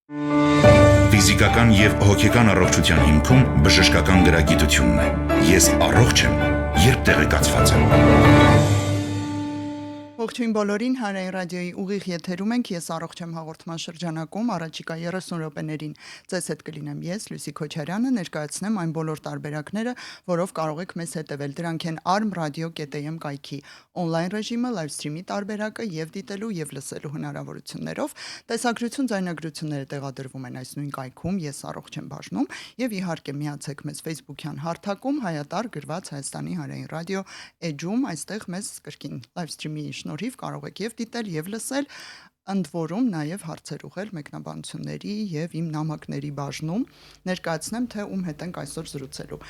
Ֆիզիկական եւ հոգեկան առողջության հիմքում բժշկական գրագիտությունն է։ Ես առողջ եմ, երբ տեղեկացված եմ։ Ողջույն բոլորին, Հանրային ռադիոյի ուղիղ եթերում ենք, ես առողջ եմ հաղորդման շրջանակում, առաջիկա 30 րոպեներին ձեզ հետ կլինեմ ես, Լուսի Քոչարյանը, ներկայացնեմ այն բոլոր տարբերակները, որով կարող եք մեզ հետևել։ Դրանք են armradio.am կայքի on-line ռեժիմը, live stream-ի տարբերակը եւ դիտելու եւ լսելու հնարավորություններով։ Տեսագրություն, ձայնագրությունները տեղադրվում են այս նույն կայքում, ես առողջ եմ բաժնում եւ իհարկե միացեք մեզ Facebook-յան հարթակում հայատար գրված Հայաստանի Հանրային ռադիո էջում, այստեղ մեզ կրկին live stream-ի շնորհիվ կարող եք եւ դիտել եւ լսել, ընդ որում նաեւ հարցեր ուղղել մեկնաբանությունների եւ իմ նամակների բաժնում, ներկայացնեմ թե ում հետ ենք այսօր զրուցելու։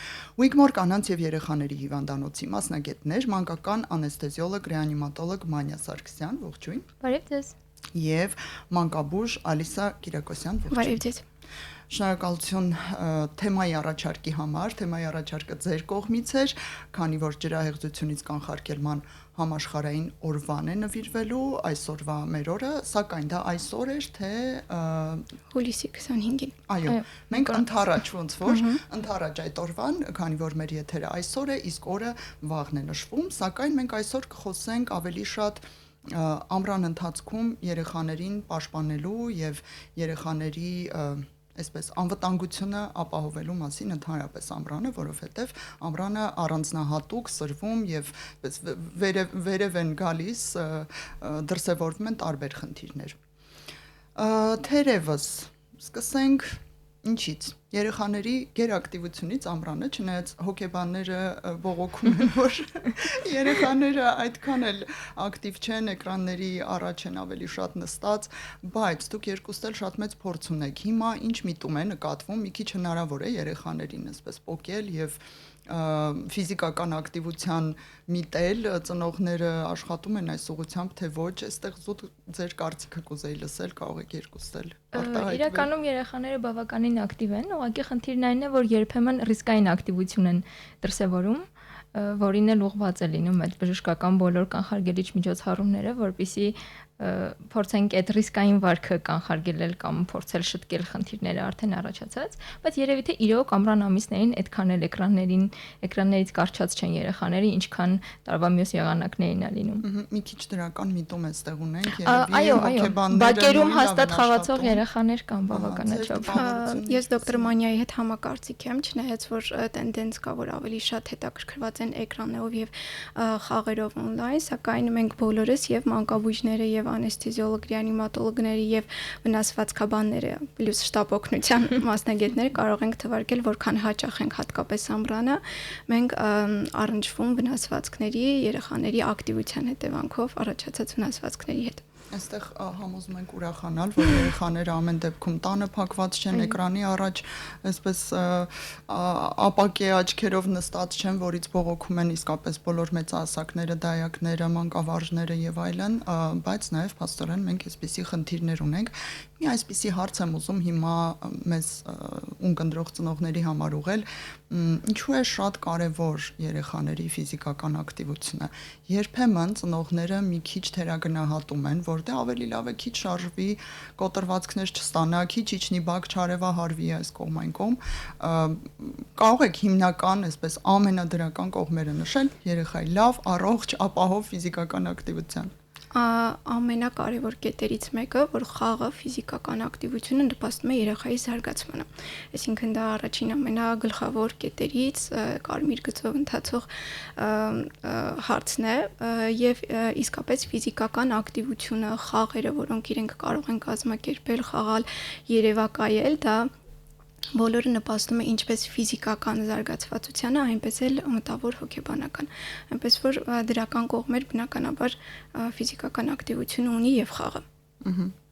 Wigmore կանանց եւ երեխաների հիվանդանոցի մասնագետներ, մանկական անեսթեզիոլոգ, ռեանիմատոլոգ Մանյա Սարգսյան, ողջույն։ Բարև ձեզ։ Եվ մանկաբույժ Ալիսա Կիրակոսյան, ողջույն։ Բարև ձեզ։ Շնորհակալություն թեմայի առաջարկի համար, թեմայի առաջարկը ձեր կողմից էր, քանի որ ջրահեղձությունից կանխարգելման համաշխարհային օրվան է նվիրվելու, այսօրվա մեր օրը, սակայն դա այսօր էր, թե հուլիսի 25-ին։ Այո, մենք ընդառաջ ոնց որ, ընդառաջ այդ օրվան, քանի որ մեր եթերը այսօր է, իսկ օրը վաղն է նշվում, սակայն մենք այսօր կխոսենք ավելի շատ ամռան ընթացքում երեխաներին պաշտպանելու եւ երեխաների այսպես անվտանգությունը ապահովելու մասին ընդհանրապես ամռանը, որովհետև ամռանը առանձնահատուկ սրվում եւ վերև են գալիս դրսևորվում են տարբեր խնդիրներ։ Թերևս սկսենք ինչից երեխաների գերակտիվությունից ամռանը, չնայած հոգեբանները բողոքում են, որ երեխաները այդքան էլ ակտիվ չեն, էկրանների առաջ են ավելի շատ նստած, բայց դուք երկուստ էլ շատ մեծ փորձ ունեք։ Հիմա ինչ միտում է նկատվում, մի քիչ հնարավոր է երեխաներին այսպես պոկել եւ ֆիզիկական ակտիվության միտել, ծնողները աշխատում են այս ուղղությամբ, թե ոչ, այստեղ զուտ ձեր կարծիքը կուզեի լսել, կարող եք երկուստ էլ արտահայտվել։ Իրականում երեխաները բավականին ակտիվ են, ուղղակի խնդիրն այն է, որ երբեմն ռիսկային ակտիվություն են դրսևորում, որին էլ ուղղված է լինում այդ բժշկական բոլոր կանխարգելիչ միջոցառումները, որպեսզի փորձենք այդ ռիսկային վարքը կանխարգելել կամ փորձել շտկել խնդիրները արդեն առաջացած, բայց երևի թե իրոք ամռան ամիսներին այդքան էլ էկրաններից կարճած չեն երեխաները, ինչքան տարվա մյուս եղանակներին է լինում։ Մի քիչ դրական միտում էստեղ ունենք, այո, բակերում հաստատ խաղացող երեխաներ կան բավականաչափ։ Ես դոկտոր Մանյայի հետ համակարծիք եմ, չնայած որ տենդենց կա, որ ավելի շատ հետաքրքրված են էկրաններով եւ խաղերով on-line, սակայն մենք բոլորս եւ մանկաբույժները եւ անեսթեզիոլոգ, ռեանիմատոլոգները եւ վնասվածքաբանները, պլյուս շտապ օգնության մասնագետները կարող ենք թվարկել, որքան հաճախ ենք հատկապես ամռանը մենք առնչվում վնասվածքների, երեխաների ակտիվության հետևանքով առաջացած վնասվածքների հետ։ Այստեղ համոզում ենք ուրախանալ, որ երեխաները ամեն դեպքում տանը փակված չեն, էկրանի առաջ այսպես ապակե աչքերով նստած չեն, որից բողոքում են իսկապես բոլոր մեծահասակները, դայակները, մանկավարժները եւ այլն, բայց նաեւ փաստորեն մենք այսպիսի խնդիրներ ունենք։ Մի այսպիսի հարց եմ ուզում հիմա մեզ ունկնդրող ծնողների համար ուղղել, ինչու է շատ կարևոր երեխաների ֆիզիկական ակտիվությունը։ Երբեմն ծնողները մի քիչ թերագնահատում են, որ դե ավելի լավ է քիչ շարժվի, կոտրվածքներ չստանա, քիչ իջնի բակ չարևահարվի այս կողմ այն կողմ։ Կարող եք հիմնական, այսպես ամենադրական կողմերը նշել երեխայի լավ, առողջ, ապահով ֆիզիկական ակտիվության։ Ամենակարևոր կետերից մեկը, որ խաղը, ֆիզիկական ակտիվությունը նպաստում է երեխայի զարգացմանը։ Այսինքն դա առաջին ամենագլխավոր կետերից կարմիր գծով ընթացող հարցն է եւ իսկապես ֆիզիկական ակտիվությունը, խաղերը, որոնք իրենք կարող են կազմակերպել, խաղալ, երևակայել, դա բոլորը նպաստում է ինչպես ֆիզիկական զարգացվածությանը, այնպես էլ մտավոր հոգեբանական։ Այնպես որ դրական կողմեր բնականաբար ֆիզիկական ակտիվությունը ունի եւ խաղը։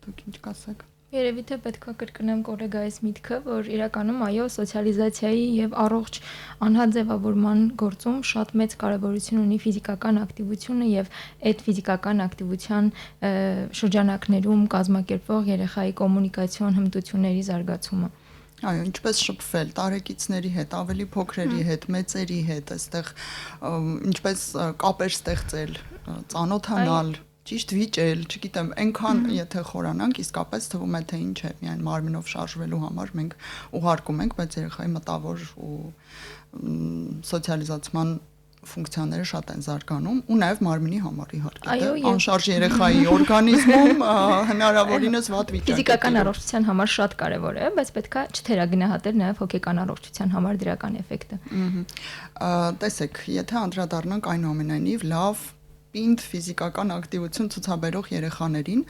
Դուք ինչ կասեք։ Երևի թե պետք է կրկնեմ կոլեգայիս միտքը, որ իրականում այո, սոցիալիզացիայի եւ առողջ անհատ ձևավորման գործում շատ մեծ կարեւորություն ունի ֆիզիկական ակտիվությունը եւ այդ ֆիզիկական ակտիվության շրջանակներում կազմակերպվող երեխայի կոմունիկացիոն հմտությունների զարգացումը։ Այո, ինչպես շփվել տարեկիցների հետ, ավելի փոքրերի հետ, մեծերի հետ, այստեղ ինչպես կապեր ստեղծել, ծանոթանալ, ճիշտ վիճել, չգիտեմ, այնքան եթե խորանանք, իսկապես թվում է թե ինչ է, միայն մարմինով շարժվելու համար մենք ուղարկում ենք, բայց երեխայի մտավոր ու սոցիալիզացիան ֆունկցիաները շատ են զարգանում ու նաև մարմինի համար իհարկե անշարժ երեխայի օրգանիզմում հնարավորինս վատ վիճակ ֆիզիկական առողջության համար շատ կարևոր է, բայց պետքա չթերագնահատել նաև հոգեկան առողջության համար դրական էֆեկտը։ Տեսեք, եթե անդրադառնանք այնուամենայնիվ լավ պինդ ֆիզիկական ակտիվություն ցուցաբերող երեխաներին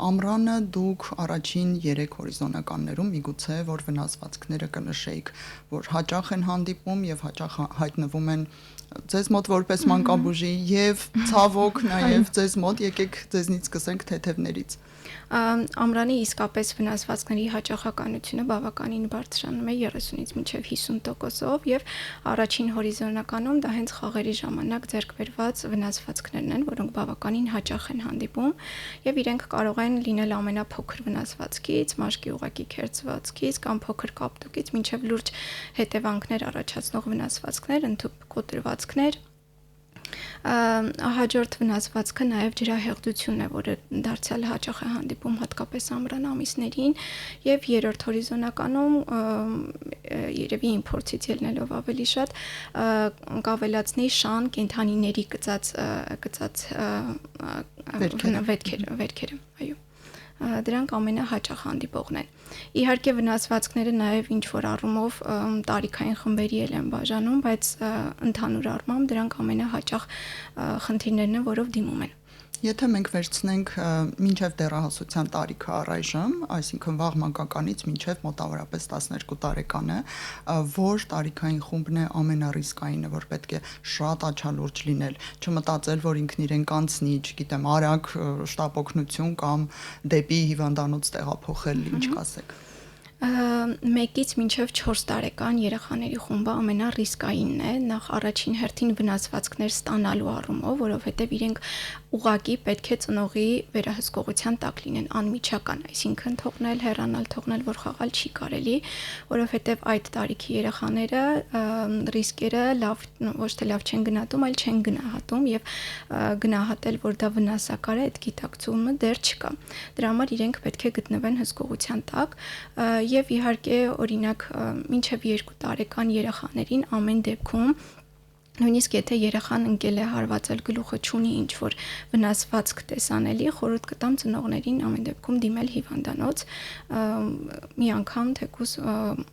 ամռանը դուք առաջին 3 հորիզոնականներում միգուցե որ վնասվածքները կնշեիք, որ հաճախ են հանդիպում եւ հաճախ հայտնվում են ձեզ մոտ որպես մանկաբուժի եւ ցավոք նաեւ ձեզ մոտ եկեք ձեզնից սկսենք թեթևներից։ Ամռանի իսկապես վնասվածքների հաճախականությունը բավականին բարձրանում է 30-ից մինչև 50%-ով եւ առաջին հորիզոնականում դա հենց խաղերի ժամանակ ձեռք բերված վնասվածքներն են, որոնք բավականին հաճախ են հանդիպում եւ իրենք կարող են լինել ամենափոքր վնասվածքից, մաշկի ուղղակի քերծվածքից կամ փոքր կապտուկից մինչև լուրջ հետևանքներ առաջացնող վնասվածքներ, ընդհանուր կոտրվածքներ հաջորդ վնասվածքը նաև ջրահեղձությունն է, որը դարձյալ հաճախ է հանդիպում հատկապես ամռան ամիսներին եւ երրորդ հորիզոնականում երևի իմ փորձից ելնելով ավելի շատ կավելացնի շան կենթանիների գծած վերքերը, այո դրանք ամենահաճախ հանդիպողն են։ Իհարկե վնասվածքները նաև ինչ որ առումով տարիքային խմբերի են բաժանում, բայց ընդհանուր առմամբ դրանք ամենահաճախ խնդիրներն են, որով դիմում են։ Եթե մենք վերցնենք մինչև դեռահասության տարիքը առայժմ, այսինքն վաղ մանկականից մինչև մոտավորապես 12 տարեկանը, որ տարիքային խումբն է ամենառիսկայինը, որ պետք է շատ աչալուրջ լինել, չմտածել, որ ինքն իրեն կանցնի, չգիտեմ, արագ շտապօգնություն կամ դեպի հիվանդանոց տեղափոխել, ինչ կասեք։ 1-ից մինչև 4 տարեկան երեխաների խումբը ամենառիսկայինն է, նախ առաջին հերթին վնասվածքներ ստանալու առումով, որովհետև իրենք ուղղակի պետք է ծնողի վերահսկողության տակ լինեն անմիջական, այսինքն թողնել, հեռանալ, թողնել, որ խաղալ չի կարելի, որովհետև այդ տարիքի երեխաները ռիսկերը ոչ թե լավ չեն գնահատում, այլ չեն գնահատում եւ գնահատել, որ դա վնասակար է, այդ գիտակցումը դեռ չկա։ Դրա համար իրենք պետք է գտնվեն հսկողության տակ եւ իհարկե օրինակ մինչեւ 2 տարեկան երեխաներին ամեն դեպքում նույնիսկ եթե երեխան ընկել է հարվածել գլուխը չունի ինչ որ վնասվածք տեսանելի, խորհուրդ կտամ ծնողներին ամեն դեպքում դիմել հիվանդանոց մի անգամ թեկուզ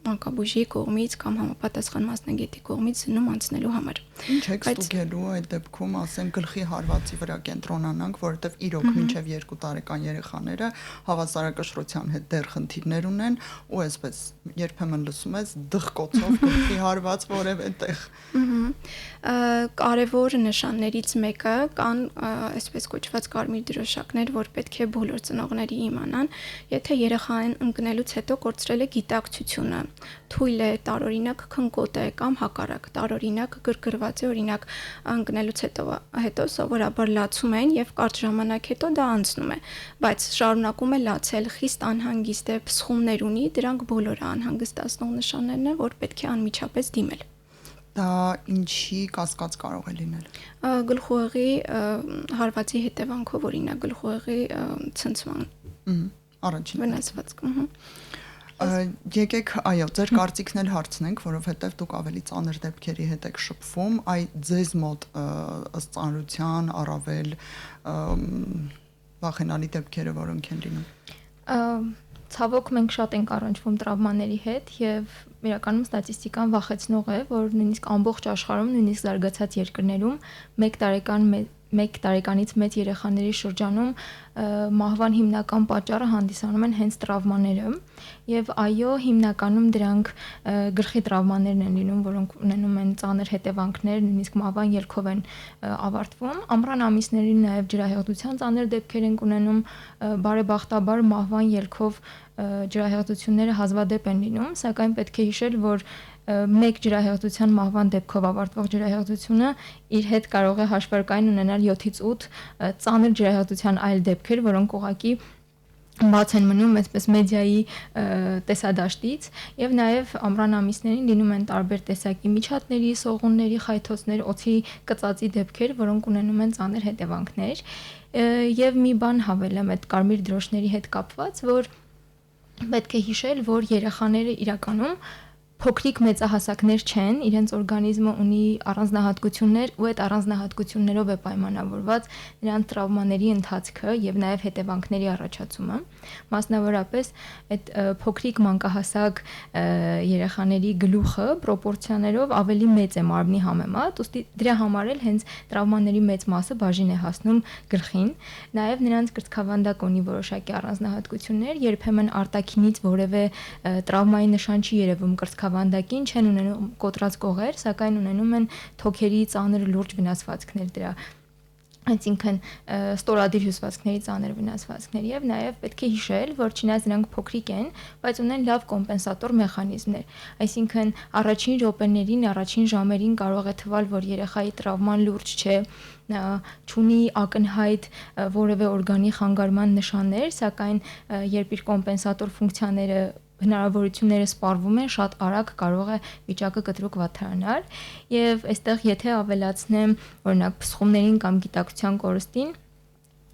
մանկաբույժի կողմից կամ համապատասխան մասնագետի կողմից զննում անցնելու համար։ Ինչ եք ստուգելու այդ դեպքում, ասենք գլխի հարվածի վրա կենտրոնանանք, որովհետև իրոք մինչև 2 տարեկան երեխաները հավասարակշռության հետ դեռ խնդիրներ ունեն ու այսպես երբեմն լսում ես դղկոցով գլխի հարված որևէ տեղ։ Կարևոր նշաններից մեկը կան այսպես կոչված կարմիր դրոշակներ, որ պետք է բոլոր ծնողների իմանան, եթե երեխան ընկնելուց հետո կորցրել է գիտակցությունը, թույլ է, տարօրինակ քնկոտ է կամ հակառակ, տարօրինակ գրգռված է, օրինակ ընկնելուց հետո սովորաբար լացում են եւ կարճ ժամանակ հետո դա անցնում է, բայց շարունակում է լացել, խիստ անհանգիստ է, փսխումներ ունի, դրանք բոլորը անհանգստացնող նշաններն են, որ պետք է անմիջապես դիմել։ Դա ինչի կասկած կարող է լինել։ Գլխուեղի հարվածի հետևանքով օրինակ գլխուեղի ցնցման։ Առաջին վնասվածք։ Եկեք, այո, ձեր կարծիքն էլ հարցնենք, որովհետև դուք ավելի ծանր դեպքերի հետ եք շփվում, այ ձեզ մոտ ըստ ծանրության առավել վախենալի դեպքերը որոնք են լինում։ Ցավոք մենք շատ ենք առնչվում տրավմաների հետ եւ իրականում ստատիստիկան վախեցնող է, որ նույնիսկ ամբողջ աշխարհում, նույնիսկ զարգացած երկրներում 1 տարեկանից մեծ երեխաների շրջանում մահվան հիմնական պատճառը հանդիսանում են հենց տրավմաները եւ այո հիմնականում դրանք գլխի տրավմաներն են լինում, որոնք ունենում են ծանր հետևանքներ, նույնիսկ մահվան ելքով են ավարտվում։ Ամռան ամիսներին նաեւ ջրահեղձության ծանր դեպքեր են ունենում, բարեբախտաբար մահվան ելքով ջրահեղձությունները հազվադեպ են լինում, սակայն պետք է հիշել, որ մեկ ջրահեղձության մահվան դեպքով ավարտվող ջրահեղձությունը իր հետ կարող է հաշվարկային ունենալ 7-ից 8 ծանր ջրահեղձության այլ դեպքեր, որոնք ուղղակի բաց են մնում այսպես մեդիայի տեսադաշտից եւ նաեւ ամռան ամիսներին լինում են տարբեր տեսակի միջատների, սողունների, խայթոցներ, օձի կծածի դեպքեր, որոնք ունենում են ծանր հետևանքներ եւ մի բան հավելեմ այդ կարմիր դրոշների հետ կապված, որ պետք է հիշել, որ երեխաները իրականում փոքրիկ մեծահասակներ չեն, իրենց օրգանիզմը ունի առանձնահատկություններ ու այդ առանձնահատկություններով է պայմանավորված նրանց տրավմաների ընթացքը եւ նաեւ հետևանքների առաջացումը։ Մասնավորապես այդ փոքրիկ մանկահասակ երեխաների գլուխը պրոպորցիաներով ավելի մեծ է մարմնի համեմատ, ուստի դրա համար էլ հենց տրավմաների մեծ մասը բաժին է հասնում գլխին։ Նաեւ նրանց կրծքավանդակ ունի որոշակի առանձնահատկություններ, երբեմն արտաքինից որևէ տրավմայի նշան չի երևում կրծքավանդակին, չեն ունենում կոտրած կողեր, սակայն ունենում են թոքերի ծանր լուրջ վնասվածքներ դրա այսինքն ստորադիր հյուսվածքների ծանր վնասվածքներ եւ նաեւ պետք է հիշել, որ չնայած նրանք փոքրիկ են, բայց ունեն լավ կոմպենսատոր մեխանիզմներ, այսինքն առաջին րոպեներին, առաջին ժամերին կարող է թվալ, որ երեխայի տրավման լուրջ չէ, չունի ակնհայտ որևէ օրգանի խանգարման նշաններ, սակայն երբ իր կոմպենսատոր ֆունկցիաները հնարավորությունները սպառվում են, շատ արագ կարող է վիճակը կտրուկ վատթարանալ եւ այստեղ եթե ավելացնեմ օրինակ փսխումներին կամ գիտակցության կորստին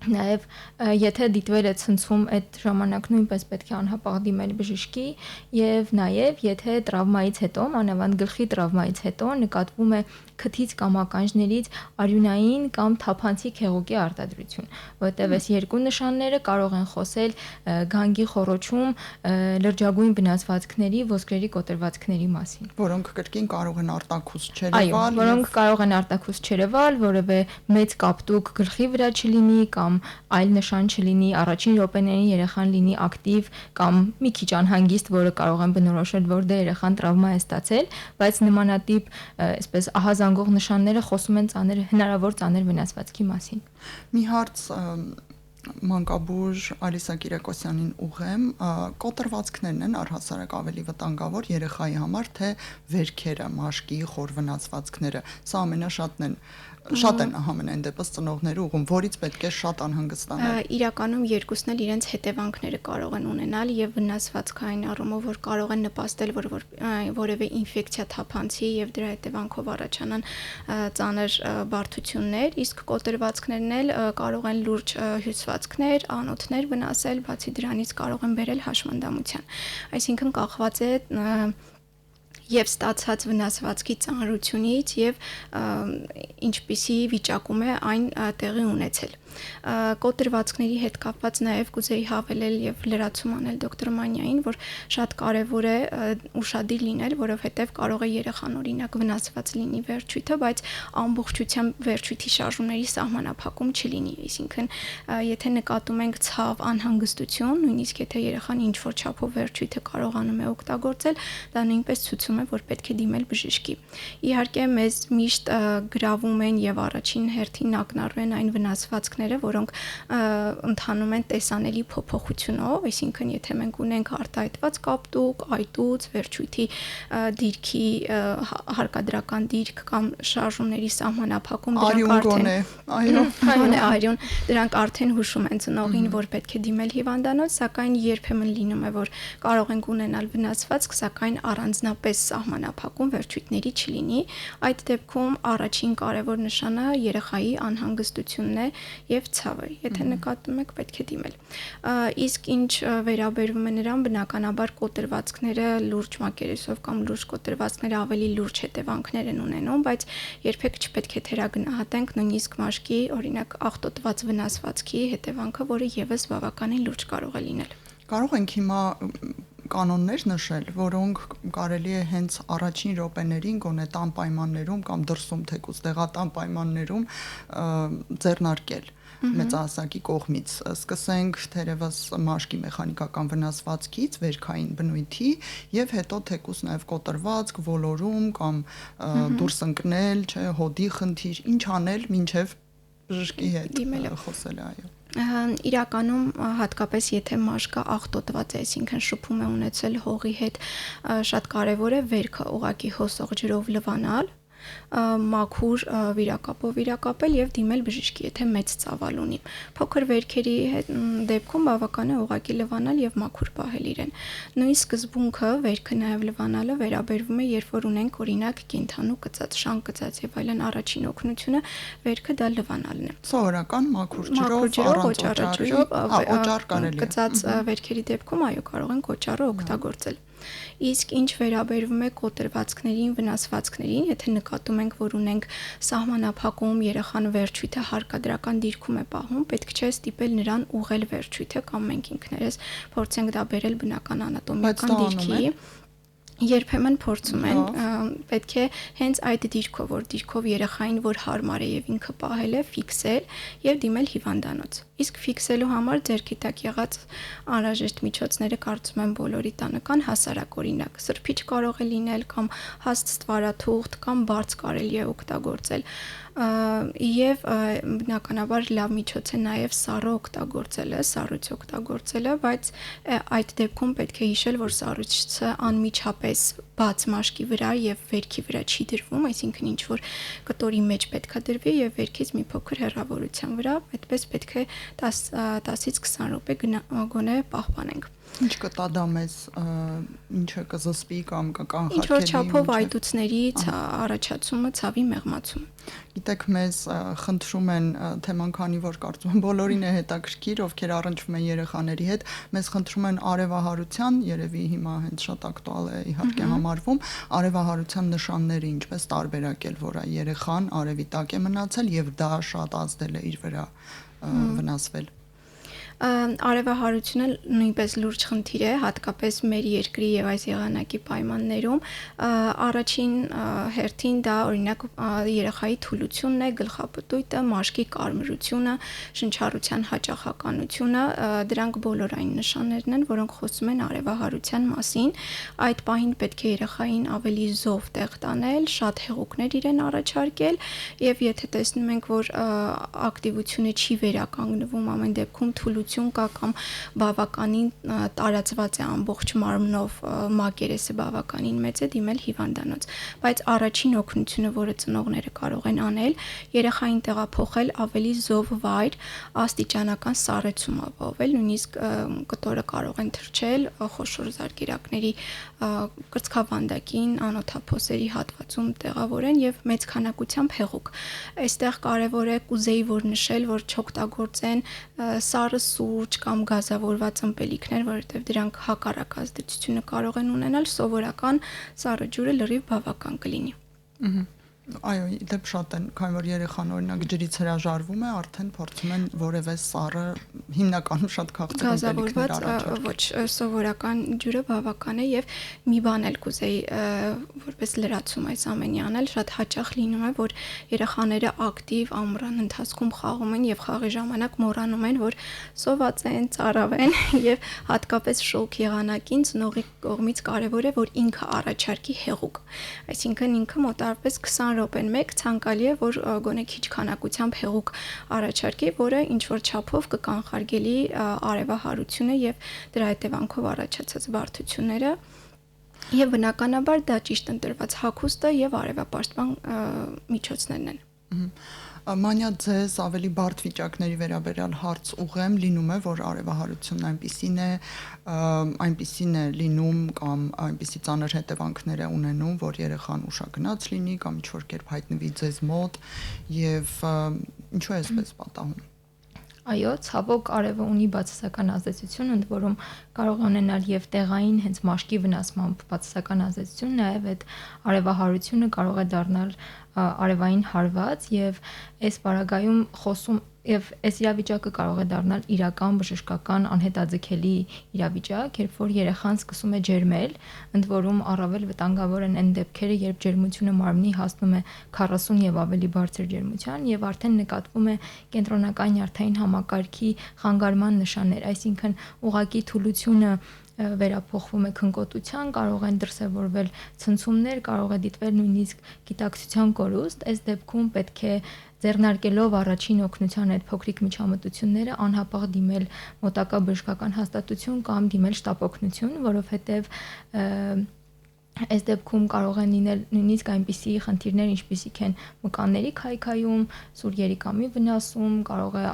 Նաև եթե դիտվել է ցնցում այդ ժամանակ նույնպես պետք է անհապաղ դիմել բժշկի եւ նաև եթե տրավմայից հետո, մանավանդ գլխի տրավմայից հետո նկատվում է քթից կամ ականջներից արյունային կամ թափանցիկ հեղուկի արտադրություն, որտեղ այս երկու նշանները կարող են խոսել գանգի խոռոչում, լրջագույն վնասվածքների, ոսկրերի կոտրվածքների մասին, որոնք կրկին կարող են արտաքուս չերևալ, այո, որոնք կարող են արտաքուս չերևալ, որևէ մեծ կապտուկ գլխի վրա չլինի կամ այլ նշան չլինի, առաջին րոպեներին երեխան լինի ակտիվ կամ մի քիչ անհանգիստ, որը կարող են բնորոշել, որ դե երեխան տրավմա է ստացել, բայց նմանատիպ այսպես ահազանգող նշանները խոսում են հնարավոր ծանր վնասվածքի մասին։ Մի հարց մանկաբույժ Ալիսա Կիրակոսյանին ուղեմ, կոտրվածքներն են առհասարակ ավելի վտանգավոր երեխայի համար, թե վերքերը, մաշկի, խոր վնասվածքները, սա ամենաշատն են շատ են համենայն դեպս ծնողները ուղում, որից պետք է շատ անհանգստանալ։ Իրականում երկուսն էլ իրենց հետևանքները կարող են ունենալ եւ վնասվածքային առումով, որ կարող են նպաստել, որ որևէ ինֆեկցիա թափանցի եւ դրա հետևանքով առաջանան ծանր բարդություններ, իսկ կոտրվածքներն էլ կարող են լուրջ հյուսվածքներ, անոթներ վնասել, բացի դրանից կարող են բերել հաշմանդամության։ Այսինքն կախված է եւ ստացած վնասվածքի ծանրությունից եւ ինչպիսի վիճակում է այն տեղի ունեցել։ Կոտրվածքների հետ կապված նաև կուզեի հավելել եւ լրացում անել դոկտոր Մանյային, որ շատ կարեւոր է ուշադիր լինել, որովհետեւ կարող է երեխան օրինակ վնասված լինի վերջույթը, բայց ամբողջությամբ վերջույթի շարժումների սահմանափակում չլինի, այսինքն եթե նկատում ենք ցավ, անհանգստություն, նույնիսկ եթե երեխան ինչ որ չափով վերջույթը կարողանում է օգտագործել, դա նույնպես ցույցում է, որ պետք է դիմել բժշկի։ Իհարկե մեզ միշտ գրավում են եւ առաջին հերթին ակնառու են այն վնասվածքները, որոնք ընթանում են տեսանելի փոփոխությունով, այսինքն եթե մենք ունենք արտահայտված կապտուկ, այտուց, վերջույթի դիրքի հարկադրական դիրք կամ շարժումների սահմանափակում, դրանք արդեն հուշում են ծնողին, որ պետք է դիմել հիվանդանոց, սակայն երբեմն լինում է, որ կարող ենք ունենալ վնասվածք, սակայն առանձնապես սահմանափակում վերջույթների չլինի, այդ դեպքում առաջին կարևոր նշանը երեխայի անհանգստությունն է եւ ցավը, եթե նկատում եք, պետք է դիմել։ Իսկ ինչ վերաբերում է նրան, բնականաբար կոտրվածքները լուրջ մակերեսով կամ լուրջ կոտրվածքները ավելի լուրջ հետևանքներ են ունենում, բայց երբեք չպետք է թերագնահատենք նույնիսկ մաշկի, օրինակ աղտոտված վնասվածքի հետևանքը, որը եւս բավականին լուրջ կարող է լինել։ Կարող ենք հիմա կանոններ նշել, որոնք կարելի է հենց առաջին րոպեներին գոնե տան պայմաններում կամ դրսում թեկուզ դեղատան պայմաններում ձեռնարկել մեծահասակի կողմից։ Սկսենք թերևս մաշկի մեխանիկական վնասվածքից, վերքային բնույթի եւ հետո թեկուզ նաեւ կոտրվածք, ոլորում կամ դուրս ընկնել, չէ, հոդի խնդիր, ինչ անել մինչեւ բժշկի հետ խոսել, այո։ Իրականում հատկապես եթե մաշկը աղտոտված է, այսինքն շփում է ունեցել հողի հետ, շատ կարևոր է վերքը ուղղակի հոսող ջրով լվանալ մաքուր վիրակապով վիրակապել եւ դիմել բժշկի, եթե մեծ ծավալ ունի։ Փոքր վերքերի դեպքում բավական է ուղղակի լվանալ եւ մաքուր պահել իրեն։ Նույն սկզբունքը վերքը նաեւ լվանալը վերաբերվում է, երբ որ ունենք օրինակ կենդանու կծած, շան կծած եւ այլն առաջին օգնությունը վերքը դա լվանալն է։ Սովորական մաքուր ջրով, օճառ կարելի է։ Կծած վերքերի դեպքում այո կարող են օճառը օգտագործել։ Իսկ ինչ վերաբերվում է կոտրվածքներին, վնասվածքներին, եթե նկատում ենք, որ ունենք սահմանափակում, երեխան վերջույթը հարկադրական դիրքում է պահում, պետք չէ ստիպել նրան ուղղել վերջույթը կամ մենք ինքներս փորձենք դա բերել բնական անատոմիական դիրքի։ Երբեմն փորձում են, պետք է հենց այդ դիրքով, որ դիրքով երեխային որ հարմար է եւ ինքը պահել է, ֆիքսել եւ դիմել հիվանդանոց։ Իսկ ֆիքսելու համար ձեռքի տակ եղած անհրաժեշտ միջոցները կարծում եմ բոլորի տանը կան, հասարակ օրինակ սրբիչ կարող է լինել կամ հաստ ստվարաթուղթ կամ բարձ կարելի է օգտագործել։ Եվ բնականաբար լավ միջոց է նաև սառը օգտագործելը, սառույց օգտագործելը, բայց այդ դեպքում պետք է հիշել, որ սառույցը անմիջապես բաց մաշկի վրա եւ վերքի վրա չի դրվում, այսինքն ինչ որ կտորի մեջ պետքա դրվի եւ վերքից մի փոքր հեռավորության վրա, այդպես պետք է 10-ից 20 րոպե գոնե պահպանենք։ Ինչ կտա դա մեզ, ինչը կզսպի կամ կկանխարգելի։ Ինչ որ չափով այտուցների առաջացումը, ցավի մեղմացում։ Գիտեք, մեզ խնդրում են թեման, քանի որ կարծում եմ բոլորին է հետաքրքիր, ովքեր առնչվում են երեխաների հետ, մեզ խնդրում են արևահարության, երևի հիմա հենց շատ ակտուալ է իհարկե համարվում, արևահարության նշանները ինչպես տարբերակել, որ երեխան արևի տակ է մնացել եւ դա շատ ազդել է իր վրա վնասվել։ Արևահարությունը նույնպես լուրջ խնդիր է, հատկապես մեր երկրի եւ այս եղանակի պայմաններում։ Առաջին հերթին դա օրինակ երեխայի թուլությունն է, գլխապտույտը, մաշկի կարմրությունը, շնչառության հաճախականությունը, դրանք բոլոր այն նշաններն են, որոնք խոսում են արևահարության մասին։ Այդ պահին պետք է երեխային ավելի զով տեղ տանել, շատ հեղուկներ իրեն առաջարկել եւ եթե տեսնում ենք, որ ակտիվությունը չի վերականգնվում, ամեն դեպքում թուլություն կա կամ բավականին տարածված է ամբողջ մարմնով, մակերեսը բավականին մեծ է, դիմել հիվանդանոց։ Բայց առաջին օգնությունը, որը ծնողները կարող են անել, երեխային տեղափոխել ավելի զով վայր, աստիճանական սառեցում ապահովել, նույնիսկ կտորը կարող են թրջել խոշոր զարկերակների կրծքավանդակին, անոթափոսերի հատվածում տեղավորեն եւ մեծ քանակությամբ հեղուկ։ Այստեղ կարեւոր է կուզեի որ նշել, որ չօգտագործեն սառը սուրճ կամ գազավորված ըմպելիքներ, որովհետև դրանք հակառակ ազդեցությունը կարող են ունենալ, սովորական սառը ջուրը լրիվ բավական կլինի։ Այո, դեպ շատ են, քանի որ երեխան օրինակ ջրից հրաժարվում է, արդեն փորձում են որևէ սառը հիմնականում շատ քաղցր ըմպելիքներ առաջարկել։ Ոչ, սովորական ջուրը բավական է եւ մի բան էլ կուզեի որպես լրացում այս ամենի անել, շատ հաճախ լինում է, որ երեխաները ակտիվ ամռան ընթացքում խաղում են եւ խաղի ժամանակ մոռանում են, որ սոված են, ծարավ են եւ հատկապես շոկ եղանակին ծնողի կողմից կարեւոր է, որ ինքը առաջարկի հեղուկ։ Այսինքն ինքը մոտավորապես 20 րոպեն մեկ ցանկալի է, որ գոնե քիչ քանակությամբ հեղուկ առաջարկի, որը ինչ որ չափով կկանխարգելի արևահարությունը եւ դրա հետևանքով առաջացած բարդությունները եւ բնականաբար դա ճիշտ ընտրված հագուստը եւ արևապաշտպան միջոցներն են։ Մանյա ձեզ ավելի բարդ վիճակների վերաբերյալ հարց ուղեմ, լինում է, որ արևահարությունն այնպիսին է լինում կամ այնպիսի ծանր հետևանքներ է ունենում, որ երեխան ուշագնաց լինի կամ ինչ-որ կերպ հայտնվի ձեզ մոտ եւ ինչու է այսպես պատահում։ Այո, ցավոք արևը ունի բացասական ազդեցություն, ընդ որում կարող է ունենալ եւ տեղային հենց մաշկի վնասմամբ բացասական ազդեցություն, նաեւ այդ արևահարությունը կարող է դառնալ արևային հարված եւ այս պարագայում խոսում եւ այս իրավիճակը կարող է դառնալ իրական բժշկական անհետաձգելի իրավիճակ, երբ որ երեխան սկսում է ջերմել, ընդ որում առավել վտանգավոր են այն դեպքերը, երբ ջերմությունը մարմնի հասնում է 40 եւ ավելի բարձր ջերմության եւ արդեն նկատվում է կենտրոնական նյարդային համակարգի խանգարման նշաններ, այսինքն ուղղակի թուլությունը վերափոխվում է քնկոտության, կարող են դրսևորվել ցնցումներ, կարող է դիտվել նույնիսկ գիտակցության կորուստ, այս դեպքում պետք է ձեռնարկելով առաջին օգնության այդ փոքրիկ միջամտությունները անհապաղ դիմել մոտակա բժշկական հաստատություն կամ դիմել շտապօգնություն, որովհետև Այս դեպքում կարող են լինել նույնիսկ այնպիսի խնդիրներ, ինչպիսիք են մկանների քայքայում, սուր երիկամի վնասում, կարող է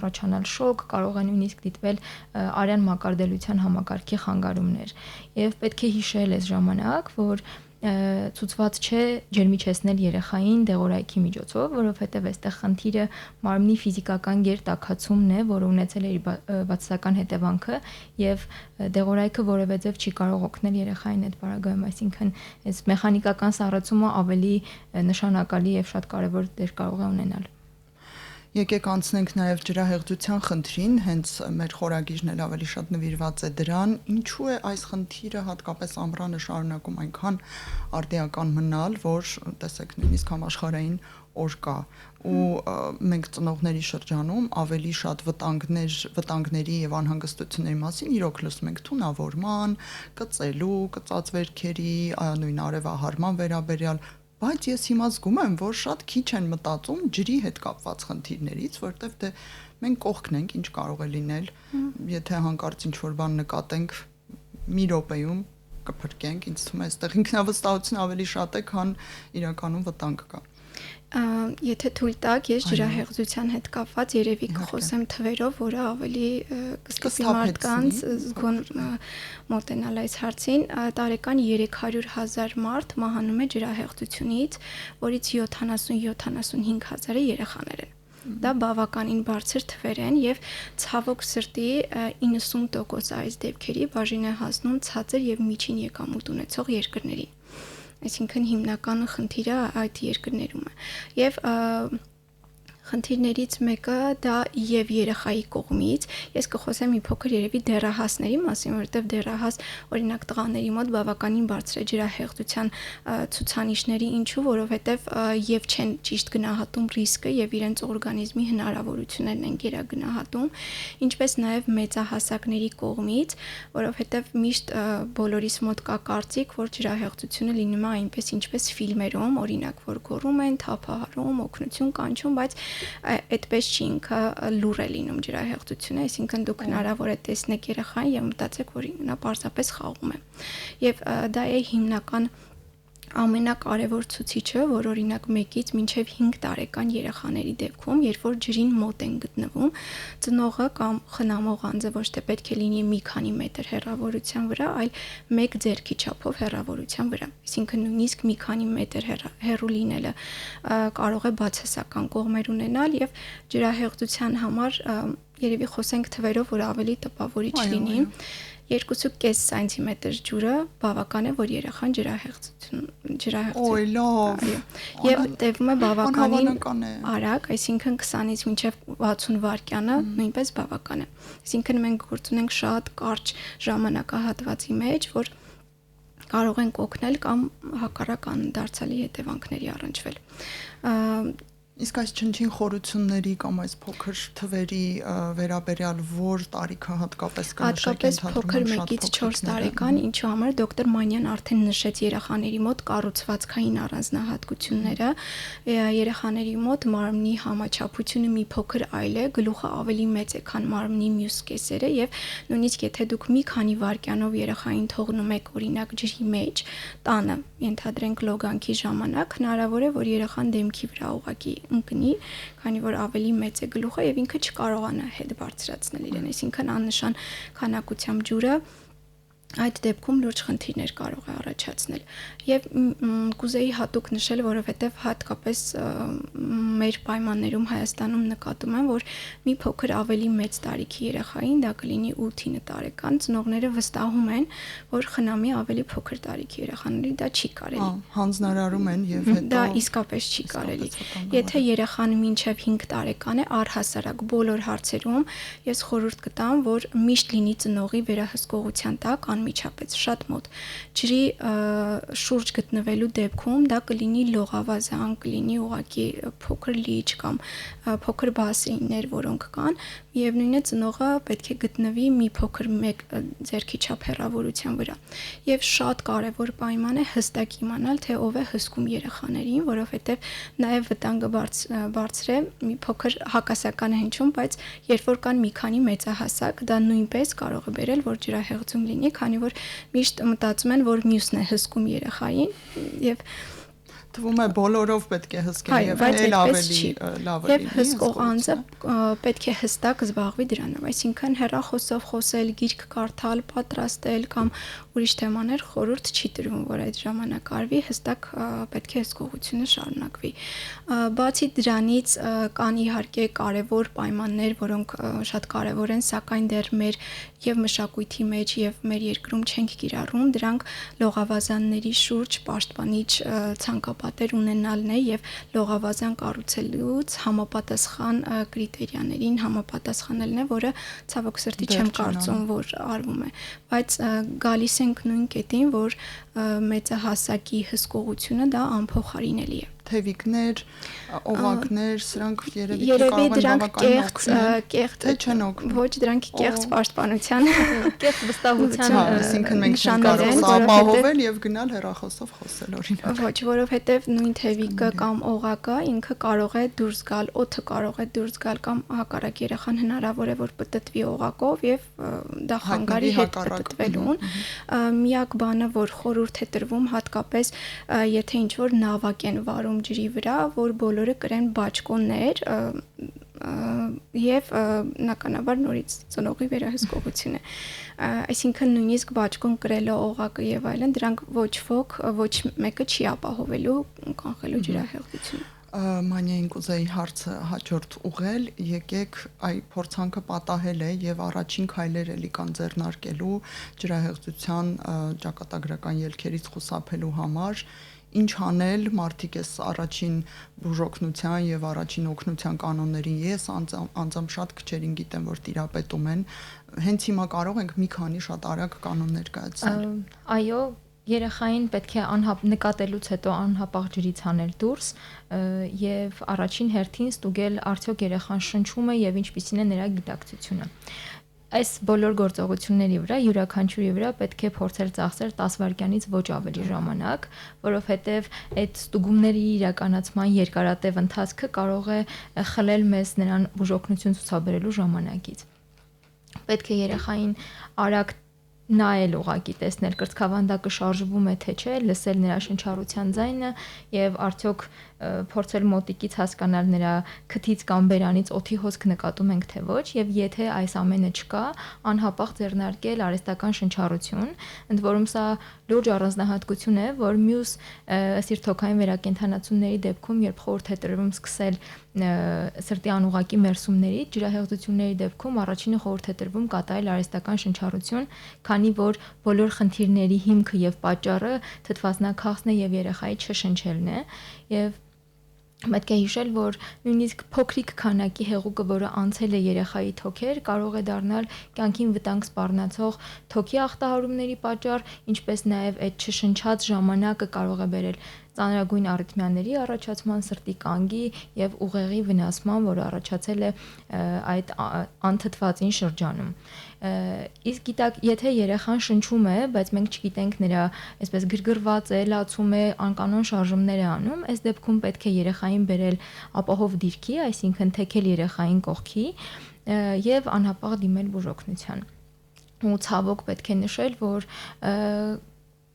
առաջանալ շոկ, կարող է նույնիսկ դիտվել արյան մակարդելության համակարգի խանգարումներ։ Եվ պետք է հիշել այս ժամանակ, որ ցուցված չէ ջերմիչեցնել երեխային դեղորայքի միջոցով, որովհետև այստեղ խնդիրը մարմնի ֆիզիկական գերտաքացումն է, որը ունեցել է իր բացասական հետևանքը եւ դեղորայքը որևէ ձև չի կարող օգնել երեխային այդ բaragայում, այսինքն այս մեխանիկական սառեցումը ավելի նշանակալի եւ շատ կարեւոր դեր կարող է ունենալ։ Եկեք անցնենք նաև ջրահեղձության խնդրին, հենց մեր խորագիժն էլ ավելի շատ նվիրված է դրան, ինչու է այս խնդիրը հատկապես ամռանը շարունակում այնքան արդիական մնալ, որ տեսեք նույնիսկ համաշխարհային օր կա ու մենք ծնողների շրջանում ավելի շատ վտանգների եւ անհանգստությունների մասին իրոք լսում ենք թունավորման, կծելու, կծած վերքերի, նույն արևահարման վերաբերյալ Բայց ես հիմա զգում եմ, որ շատ քիչ են մտածում ջրի հետ կապված խնդիրներից, որտեղ դե մենք կողքն ենք, ինչ կարող է լինել, եթե հանկարծ ինչ-որ բան նկատենք, մի րոպեում կփրկենք, ինձ թվում է, այստեղ ինքնավստահություն ավելի շատ է, քան իրականում վտանգ կա։ Եթե թույլ տաք, ես ջրահեղձության հետ կապված երևի կխոսեմ թվերով, որը ավելի կստիպի մարդկանց զգոն մոտենալ այս հարցին, տարեկան 300,000 մարդ մահանում է ջրահեղձությունից, որից 70-75 հազարը երեխաներ են։ Դա բավականին բարձր թվեր են եւ ցավոք սրտի 90% այս դեպքերի բաժին է հասնում ցածր եւ միջին եկամուտ ունեցող երկրներին։ Այսինքն հիմնական խնդիրը այդ երկրներում է եւ խնդիրներից մեկը դա եւ երեխայի կողմից ես կխոսեմ մի փոքր երևի դեռահասների մասին, որովհետեւ դեռահաս օրինակ տղաների մոտ բավականին բարձր է ջրահեղձության ցուցանիշների, ինչու որովհետեւ եւ չեն ճիշտ գնահատում ռիսկը եւ իրենց օրգանիզմի հնարավորություններն են գերագնահատում, ինչպես նաեւ մեծահասակների կողմից, որովհետեւ միշտ բոլորիս մոտ կա կարծիք, որ ջրահեղձությունը լինում է այնպես ինչպես ֆիլմերում, օրինակ որ գոռում են, թափահարում, օգնություն կանչում, բայց այդպես չի ինքը լուր է լինում ջրահեղձությունը, այսինքն դուք հնարավոր է տեսնեք երեխային եւ մտածեք, որ նա պարզապես խաղում է։ Եվ դա է հիմնական ամենակարևոր ցուցիչը, որ օրինակ 1-ից մինչև 5 տարեկան երեխաների դեպքում, երբ որ ջրին մոտ են գտնվում, ծնողը կամ խնամող անձը ոչ թե պետք է լինի մի քանի մետր հեռավորության վրա, այլ 1 ձեռքի չափով հեռավորության վրա։ Այսինքն նույնիսկ մի քանի մետր հեռու լինելը կարող է բացասական կողմեր ունենալ եւ ջրահեղձության համար երևի խոսենք թվերով, որ ավելի տպավորիչ լինի։ 2.5 սանտիմետր ջուրը բավական է, որ երեխան ջրահեղձ։ Օй, լավ։ Եվ տևում է բավականին արագ, այսինքն 20-ից մինչև 60 վայրկյանը նույնպես բավական է։ Այսինքն մենք գործ ունենք շատ կարճ ժամանակահատվածի մեջ, որ կարող ենք օգնել կամ հակառակ անդարձալի հետևանքների առնչվել։ Իսկ այս չնչին խորությունների կամ այս փոքր թվերի վերաբերյալ որ տարիքը հատկապես կնշեք փոքր 1-ից 4 տարեկան, ինչու համար դոկտոր Մանյան արդեն նշեց երեխաների մոտ կառուցվածքային առանձնահատկությունները, երեխաների մոտ մարմնի համաչափությունը մի փոքր այլ է, գլուխը ավելի մեծ է, քան մարմնի մյուս կեսերը եւ նույնիսկ եթե դուք մի քանի վայրկյանով երեխային թողնում եք օրինակ ջրի մեջ, տանը, ենթադրենք լոգանքի ժամանակ, հնարավոր է որ երեխան դեմքի վրա ուղղակի ընկնի, քանի որ ավելի մեծ է գլուխը եւ ինքը չկարողանա հետ բարձրացնել իրեն, այսինքն աննշան քանակությամբ ջուրը այդ դեպքում լուրջ խնդիրներ կարող է առաջացնել եւ կուզեի հատուկ նշել, որովհետեւ հատկապես մեր պայմաններում Հայաստանում նկատում եմ, որ մի փոքր ավելի մեծ տարիքի երեխային, դա կլինի 8-9 տարեկան, ծնողները վստահում են, որ խնամի ավելի փոքր տարիքի երեխաների դա չի կարելի։ Հանձնարարում են եւ հետո դա իսկապես չի կարելի։ Եթե երեխան մինչեւ 5 տարեկան է, առհասարակ բոլոր հարցերում ես խորհուրդ կտամ, որ միշտ լինի ծնողի վերահսկողության տակ անմիջապես շատ մոտ ջրի շուրջ գտնվելու դեպքում դա կլինի լողավազան, կլինի ուղղակի փոքր լիճ կամ փոքր բասեիններ, որոնք կան, միևնույն է ծնողը պետք է գտնվի մի փոքր մեկ ձեռքի չափ հեռավորության վրա։ Եվ շատ կարևոր պայման է հստակ իմանալ, թե ով է հսկում երեխաներին, որովհետև նաև վտանգը բարձր է, մի փոքր հակասական հնչում, բայց երբ որ կան մի քանի մեծահասակ, դա նույնպես կարող է բերել, որ ջրահեղձում լինի, քանի քանի որ միշտ մտածում են, որ մյուսն է հսկում երեխային եւ թվում է բոլորով պետք է հսկեն եւ այլ ավելի լավ է։ Եվ հսկող անձը պետք է հստակ զբաղվի դրանով, այսինքն հեռախոսով խոսել, գիրք կարդալ, պատրաստել կամ ուրիշ թեմաներ խորհուրդ չի տրվում, որ այդ ժամանակ արվի, հստակ պետք է հսկողությունը շարունակվի։ Բացի դրանից կան իհարկե կարևոր պայմաններ, որոնք շատ կարևոր են, սակայն դեռ մեր եւ մշակույթի մեջ եւ մեր երկրում չենք կիրառում, դրանք լողավազանների շուրջ պաշտպանիչ ցանկապատեր ունենալն է եւ լողավազան կառուցելուց համապատասխան կրիտերիաներին համապատասխանելն է, որը ցավոք սրտի չեմ կարծում, որ արվում է, բայց գալիս ենք նույն կետին, որ մեծահասակի հսկողությունը դա անփոխարինելի է։ Թևիկներ, օղակներ, սրանք երևի դրանք կեղծ թե չեն օգնում։ Ոչ, դրանք կեղծ պաշտպանության, կեղծ վստահության, այսինքն մենք չենք կարող ապահովել եւ գնալ հեռախոսով խոսել օրինակ։ Ոչ, որովհետեւ նույն թևիկը կամ օղակը ինքը կարող է դուրս գալ, օդը կարող է դուրս գալ կամ հակառակ երեխան հնարավոր է որ պտտվի օղակով եւ դա խանգարի հետ պտտվելուն։ Միակ բանը, որ խորհուրդ է տրվում, հատկապես եթե ինչ որ նավակ են վարում ջրի վրա, որ բոլորը կրեն բաճկոններ եւ նականաբար նորից ծնողի վերահսկողություն է։ Այսինքն նույնիսկ բաճկոն կրելը օղակը եւ այլն, դրանք ոչ ոք, ոչ մեկը չի ապահովելու կանխելու ջրահեղձությունը։ Մանյային կուզեի հարցը հաջորդ ուղղել, եկեք այ փորձանքը պատահել է եւ առաջին քայլեր էլի կան ձեռնարկելու ջրահեղձության ճակատագրական ելքերից խուսափելու համար, ինչ անել, մարդիկ էս առաջին բուժօգնության եւ առաջին օգնության կանոններին ես անձամբ շատ քչերին գիտեմ, որ տիրապետում են, հենց հիմա կարող ենք մի քանի շատ արագ կանոններ կայացնել։ Այո, երեխային պետք է նկատելուց հետո անհապաղ ջրից հանել դուրս եւ առաջին հերթին ստուգել արդյոք երեխան շնչում է եւ ինչպիսին է նրա գիտակցությունը։ Այս բոլոր գործողությունների վրա յուրաքանչյուրի վրա պետք է փորձել ծախսել 10 վայրկյանից ոչ ավելի ժամանակ, որովհետև այդ ստուգումների իրականացման երկարատև ընթացքը կարող է խլել մեզ նրան բուժօգնություն ցուցաբերելու ժամանակից։ Պետք է երեխային արագ նայել ուղակի տեսնել կրծքավանդակը շարժվում է թե չէ, լսել նրա շնչառության ձայնը եւ արդյոք փորձել մոտիկից հասկանալ նրա քթից կամ բերանից օդի հոսք նկատում ենք թե ոչ եւ եթե այս ամենը չկա, անհապաղ ձեռնարկել արհեստական շնչառություն, ընդ որում սա լուրջ առանձնահատկություն է, որ մյուս սիրտոքային վերակենդանացումների դեպքում, երբ խորհուրդ է տրվում սկսել սրտի անուղակի մերսումների, ջրահեղձությունների դեպքում առաջինը խորհուրդ է տրվում կատարել արհեստական շնչառություն, քանի որ բոլոր խնդիրների հիմքը եւ պատճառը թթվածնաքաղցն է եւ երեխայի չշնչելն է եւ պետք է հիշել, որ նույնիսկ փոքրիկ քանակի հեղուկը, որը անցել է երեխայի թոքեր, կարող է դառնալ կյանքին վտանգ սպառնացող թոքի ախտահարումների պատճառ, ինչպես նաև այդ չշնչած ժամանակը կարող է բերել ծանրագույն արիթմիաների առաջացման, սրտի կանգի եւ ուղեղի վնասման, որը առաջացել է այդ անթթվածին շրջանում։ Իսկ գիտակ, եթե երեխան շնչում է, բայց մենք չգիտենք նրա այսպես գրգռված է, լացում է, անկանոն շարժումներ է անում, այս դեպքում պետք է երեխային բերել ապահով դիրքի, այսինքն թեքել երեխային կողքի եւ անհապաղ դիմել բուժօգնության։ Ու ցավոք պետք է նշել, որ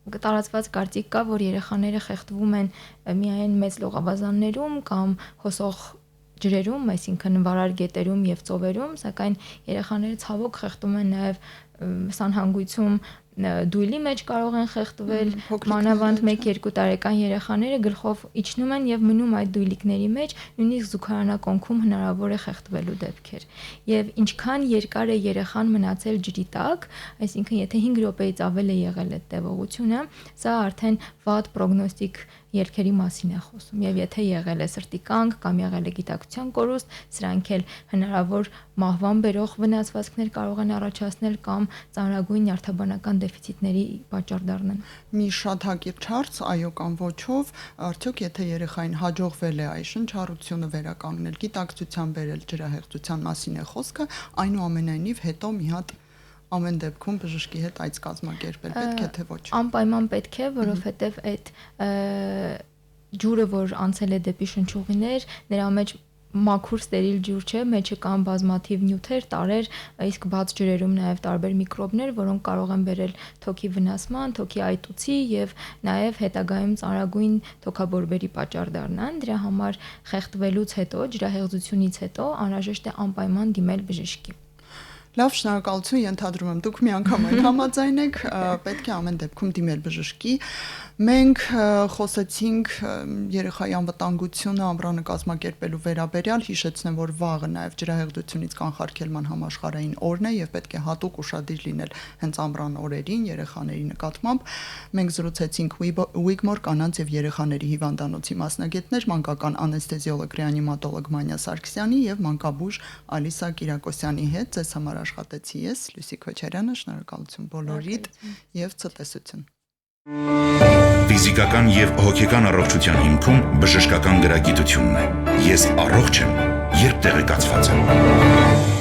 տարածված կարծիք կա, որ երեխաները խեղդվում են միայն մեծ լողավազաններում կամ հոսող ջրերում, այսինքն վարար գետերում եւ ծովերում, սակայն երեխաները ցավոք խեղդում են նաեւ սանհանգույցում դույլի մեջ կարող են խեղդվել, մանավանդ 1-2 տարեկան երեխաները գլխով իջնում են եւ մնում այդ դույլիկների մեջ, նույնիսկ զուգարանակոնքում հնարավոր է խեղդվելու դեպքեր։ Եվ ինչքան երկար է երեխան մնացել ջրի տակ, այսինքն եթե 5 րոպեից ավել է եղել այդ տևողությունը, սա արդեն վատ պրոգնոստիկ ելքերի մասին է խոսում եւ եթե եղել է սրտի կանգ կամ եղել է գիտակցության կորուստ, սրանք էլ հնարավոր մահվան բերող վնասվածքներ կարող են առաջացնել կամ ծանրագույն նյարդաբանական դեֆիցիտների պատճառ դառնան։ Մի շատ հակիրճ հարց, այո կամ ոչով, արդյոք եթե երեխային հաջողվել է այս շնչառությունը վերականգնել, գիտակցության բերել ջրահեղձության մասին է խոսքը, այնուամենայնիվ հետո մի հատ ամեն դեպքում բժշկի հետ այց կազմակերպել, պետք է թե ոչ։ Անպայման պետք է, որովհետև այդ ջուրը, որ անցել է դեպի շնչուղիներ, նրա մեջ մաքուր ստերիլ ջուր չէ, մեջը կան բազմաթիվ նյութեր, տարրեր, իսկ բաց ջրերում նաև տարբեր միկրոբներ, որոնք կարող են բերել թոքի վնասման, թոքի այտուցի եւ նաև հետագայում ծանրագույն թոքաբորբերի պատճառ դառնան։ Դրա համար խեղդվելուց հետո, ջրահեղձությունից հետո անհրաժեշտ է անպայման դիմել բժշկի։ Լավ, շնորհակալություն, ենթադրում եմ դուք միանգամայն համաձայն եք, պետք է ամեն դեպքում դիմել բժշկի։ Մենք խոսեցինք երեխայի անվտանգությունը ամռանը կազմակերպելու վերաբերյալ, հիշեցնեմ, որ վաղը նաև ջրահեղձությունից կանխարգելման համաշխարհային օրն է եւ պետք է հատուկ ուշադիր լինել հենց ամռան օրերին երեխաների նկատմամբ։ Մենք զրուցեցինք Wigmore կանանց եւ երեխաների հիվանդանոցի մասնագետներ, մանկական անեսթեզիոլոգ ռեանիմատոլոգ Մանյա Սարգսյանի եւ մանկաբույժ Ալիսա Կիրակոսյանի հետ։ Ձեզ համար աշխատեցի ես, Լուսի Քոչարյանը, շնորհակալություն բոլորիդ եւ ցտեսություն։ Ֆիզիկական եւ հոգեկան առողջության հիմքում բժշկական գրագիտությունն է։ Ես առողջ եմ, երբ տեղեկացված եմ։